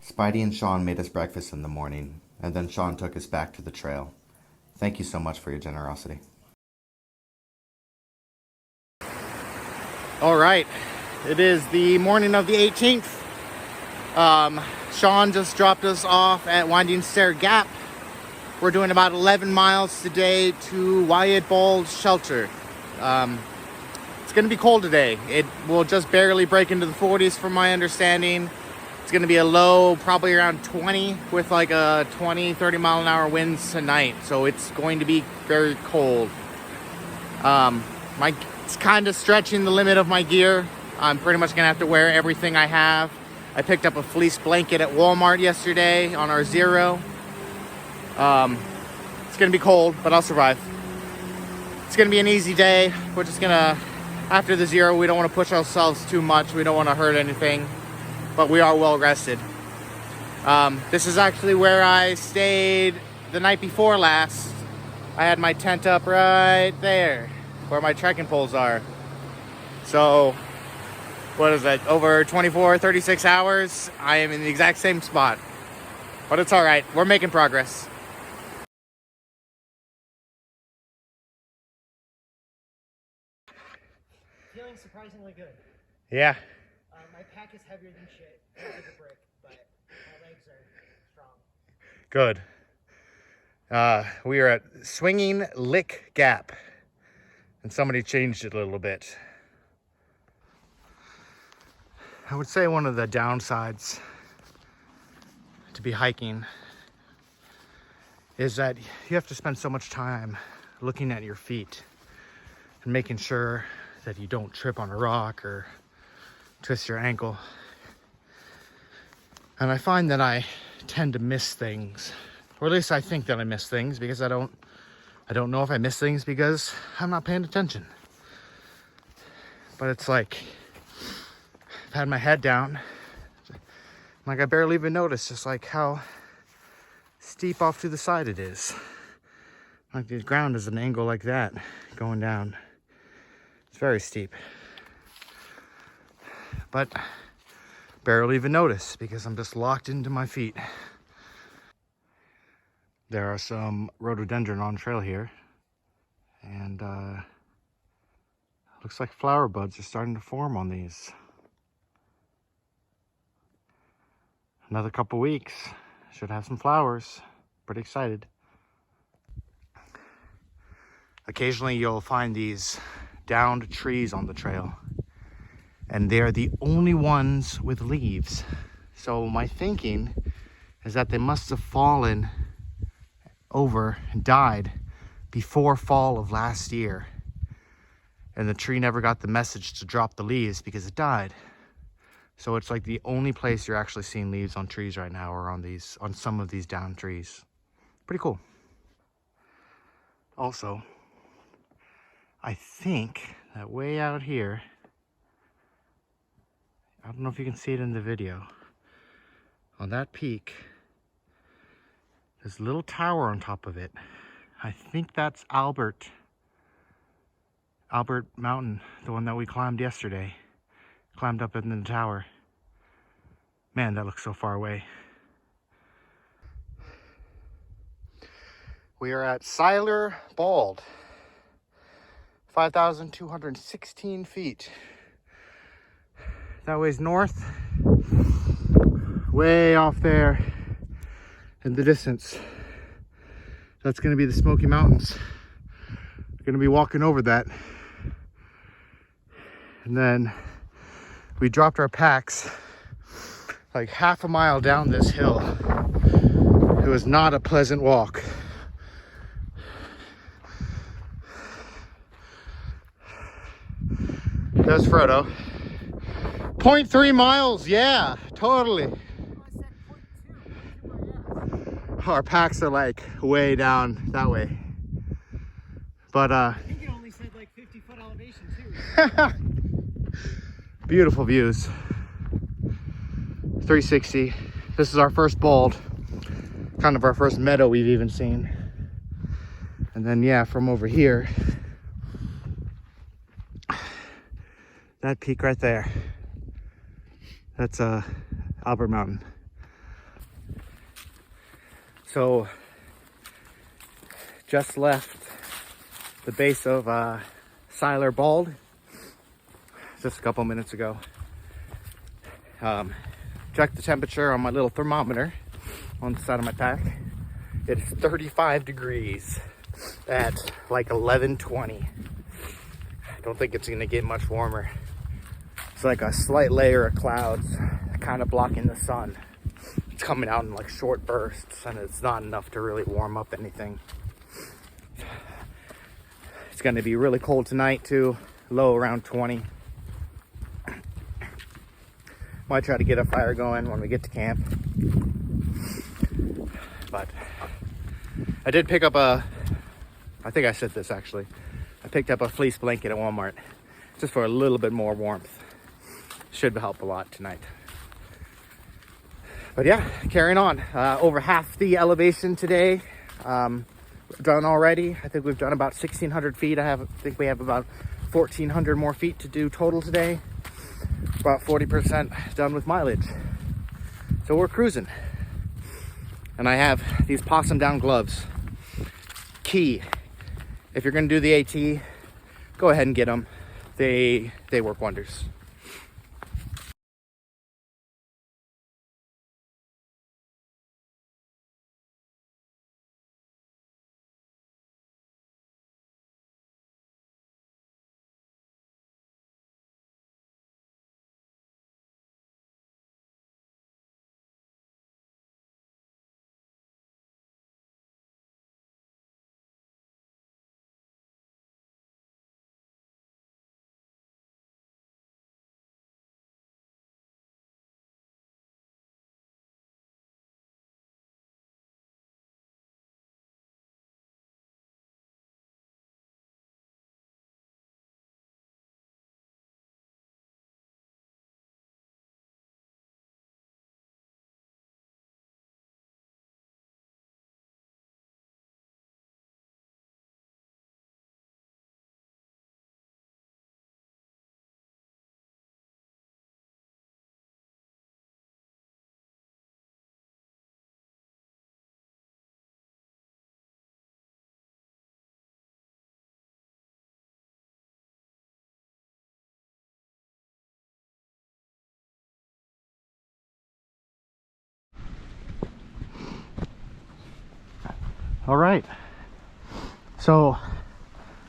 Spidey and Sean made us breakfast in the morning, and then Sean took us back to the trail. Thank you so much for your generosity. All right, it is the morning of the 18th. Sean just dropped us off at Winding Stair Gap. We're doing about 11 miles today to Wyatt Ball's shelter. It's going to be cold today. It will just barely break into the 40s from my understanding. It's going to be a low, probably around 20 with like a 20-30 mile an hour winds tonight. So it's going to be very cold. It's kind of stretching the limit of my gear. I'm pretty much going to have to wear everything I have. I picked up a fleece blanket at Walmart yesterday on our Zero. It's going to be cold, but I'll survive. It's going to be an easy day. We're just going to, after the Zero, we don't want to push ourselves too much. We don't want to hurt anything, but we are well rested. This is actually where I stayed the night before last. I had my tent up right there where my trekking poles are. So, what is that? Over 24, 36 hours, I am in the exact same spot. But it's all right. We're making progress. Feeling surprisingly good. Yeah. My pack is heavier than shit. Like a brick, but my legs are strong. Good. We are at Swinging Lick Gap, and somebody changed it a little bit. I would say one of the downsides to be hiking is that you have to spend so much time looking at your feet and making sure that you don't trip on a rock or twist your ankle. And I find that I tend to miss things, or at least I think that I miss things, because I don't know if I miss things because I'm not paying attention. But it's like I've had my head down, like I barely even noticed just like how steep off to the side it is. Like the ground is an angle like that going down. It's very steep, but barely even notice because I'm just locked into my feet. There are some rhododendron on trail here, and looks like flower buds are starting to form on these. Another couple weeks, should have some flowers. Pretty excited. Occasionally you'll find these downed trees on the trail, and they're the only ones with leaves. So my thinking is that they must have fallen over and died before fall of last year, and the tree never got the message to drop the leaves because it died. So it's like the only place you're actually seeing leaves on trees right now, or on some of these down trees. Pretty cool. Also, I think that way out here, I don't know if you can see it in the video, on that peak, there's a little tower on top of it. I think that's Albert Mountain, the one that we climbed yesterday. Climbed up in the tower. Man, that looks so far away. We are at Seiler Bald, 5,216 feet. That way's north, way off there in the distance. That's going to be the Smoky Mountains. We're going to be walking over that. And then we dropped our packs like half a mile down this hill. It was not a pleasant walk. There's Frodo. 0.3 miles, yeah, totally. Our packs are like way down that way. But I think it only said like 50-foot elevation too. Beautiful views. 360. This is our first bald, kind of our first meadow we've even seen. And then yeah, from over here, that peak right there, that's Albert Mountain. So just left the base of Seiler Bald just a couple minutes ago. Checked the temperature on my little thermometer on the side of my pack. It's 35 degrees at like 11:20. I don't think it's gonna get much warmer. It's like a slight layer of clouds kind of blocking the sun. It's coming out in like short bursts, and it's not enough to really warm up anything. It's gonna be really cold tonight too, low around 20. Might try to get a fire going when we get to camp. But I did pick up I think I said this actually. I picked up a fleece blanket at Walmart just for a little bit more warmth. Should help a lot tonight. But yeah, carrying on. Over half the elevation today done already. I think we've done about 1,600 feet. I think we have about 1,400 more feet to do total today. About 40% done with mileage. So we're cruising. And I have these possum down gloves. Key. If you're gonna do the AT, go ahead and get them. They work wonders. All right, so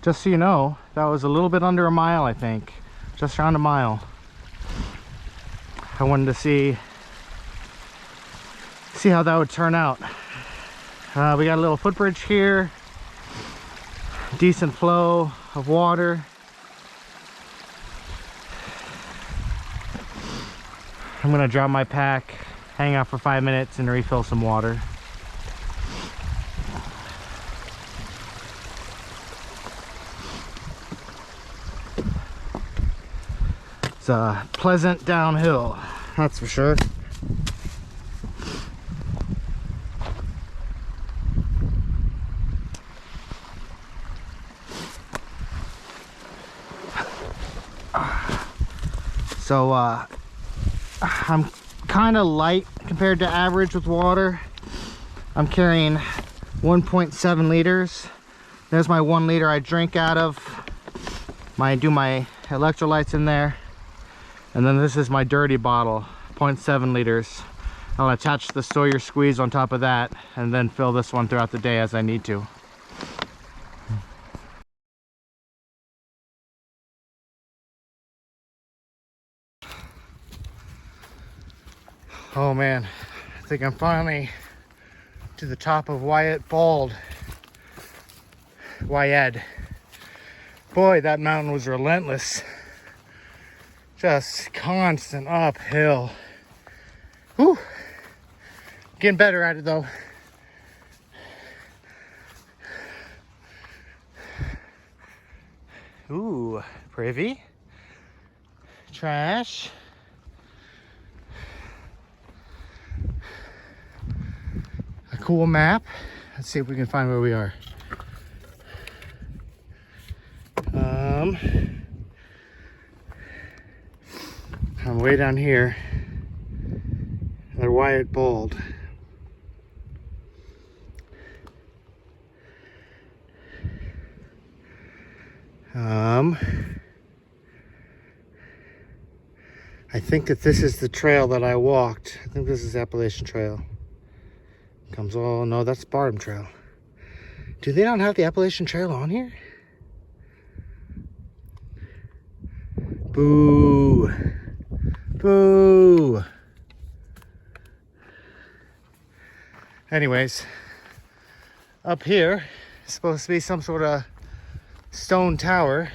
just so you know, that was a little bit under a mile, I think, just around a mile. I wanted to see how that would turn out. We got a little footbridge here, decent flow of water. I'm gonna drop my pack, hang out for 5 minutes and refill some water. It's a pleasant downhill, that's for sure. So I'm kind of light compared to average with water. I'm carrying 1.7 liters. There's my 1 liter I drink out of. Do my electrolytes in there. And then this is my dirty bottle, 0.7 liters. I'll attach the Sawyer squeeze on top of that and then fill this one throughout the day as I need to. Oh man, I think I'm finally to the top of Wyatt Bald. Wyatt. Boy, that mountain was relentless. Just constant uphill. Whew. Getting better at it though. Ooh, privy. Trash. A cool map. Let's see if we can find where we are. I'm way down here at Wyatt Bald. I think that this is the trail that I walked. I think this is the Appalachian Trail. Comes all, no, that's Barnum Trail. Do they not have the Appalachian Trail on here? Boo. Boo. Anyways, up here is supposed to be some sort of stone tower.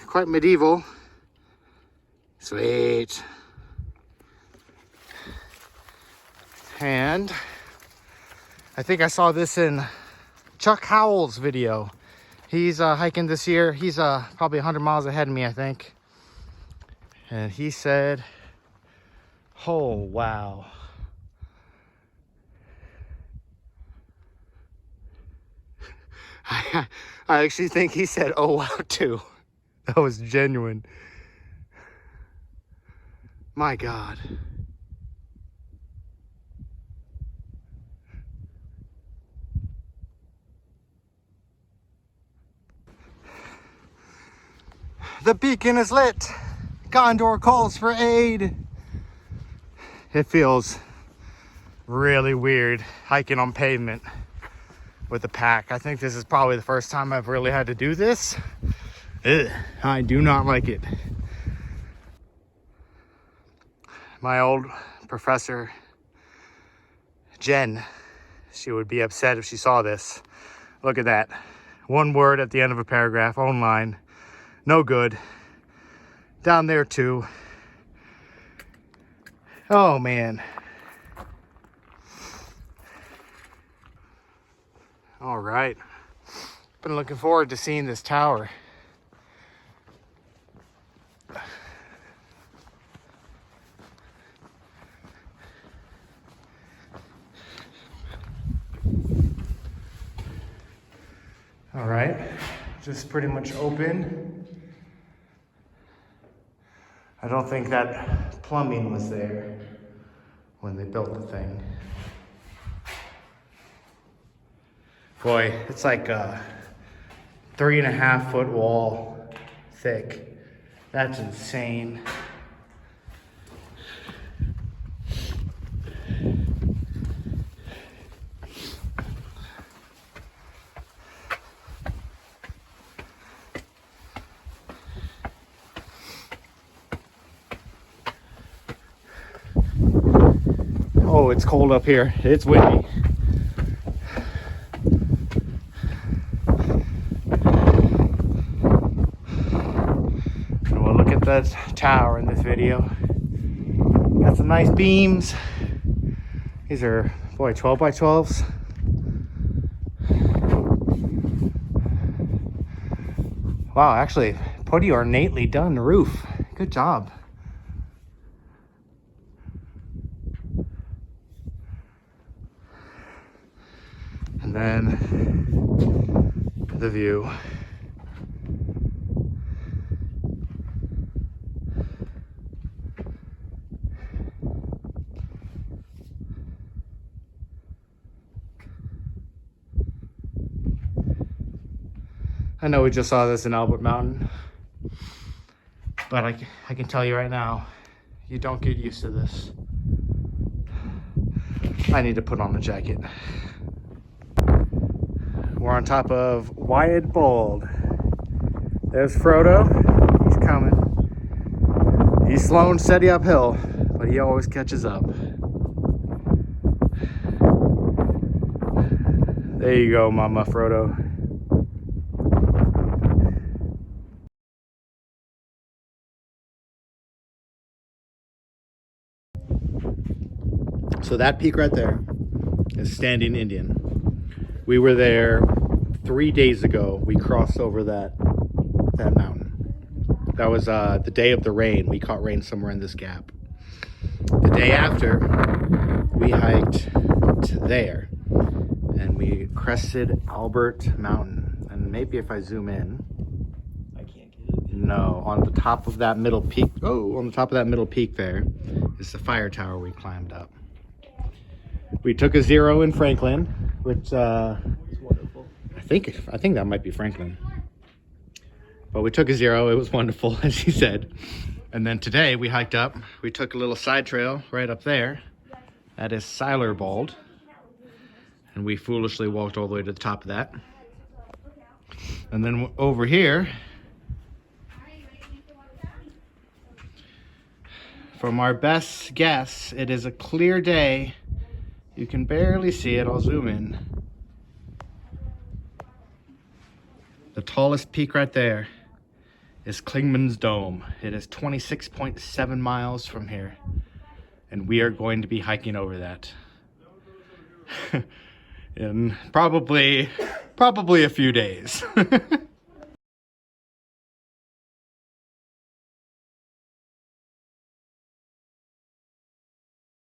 Quite medieval. Sweet. And I think I saw this in Chuck Howell's video. He's hiking this year. He's probably 100 miles ahead of me, I think. And he said, oh, wow. I actually think he said, oh, wow, too. That was genuine. My God. The beacon is lit. Gondor calls for aid. It feels really weird hiking on pavement with a pack. I think this is probably the first time I've really had to do this. Ugh, I do not like it. My old professor, Jen, she would be upset if she saw this. Look at that. One word at the end of a paragraph, own line. No good. Down there too. Oh man. All right. Been looking forward to seeing this tower. All right, just pretty much open. I don't think that plumbing was there when they built the thing. Boy, it's like a 3.5 foot wall thick. That's insane. Oh, it's cold up here. It's windy. And we'll look at that tower in this video. Got some nice beams. These are, boy, 12 by 12s. Wow, actually, pretty ornately done roof. Good job. And then the view. I know we just saw this in Albert Mountain, but I can tell you right now, you don't get used to this. I need to put on a jacket. We're on top of Wyatt Bald. There's Frodo. He's coming. He's slow and steady uphill, but he always catches up. There you go, Mama Frodo. So that peak right there is Standing Indian. We were there 3 days ago. We crossed over that mountain. That was the day of the rain. We caught rain somewhere in this gap. The day after, we hiked to there and we crested Albert Mountain. And maybe if I zoom in, I can't get it. no, on the top of that middle peak. Oh, on the top of that middle peak there is the fire tower we climbed up. We took a 0 in Franklin, which It's wonderful. I think that might be Franklin. But we took a 0. It was wonderful, as he said. And then today we hiked up. We took a little side trail right up there. That is Seiler Bald. And we foolishly walked all the way to the top of that. And then over here, from our best guess, it is a clear day. You can barely see it. I'll zoom in. The tallest peak right there is Klingman's Dome. It is 26.7 miles from here. And we are going to be hiking over that. In probably a few days.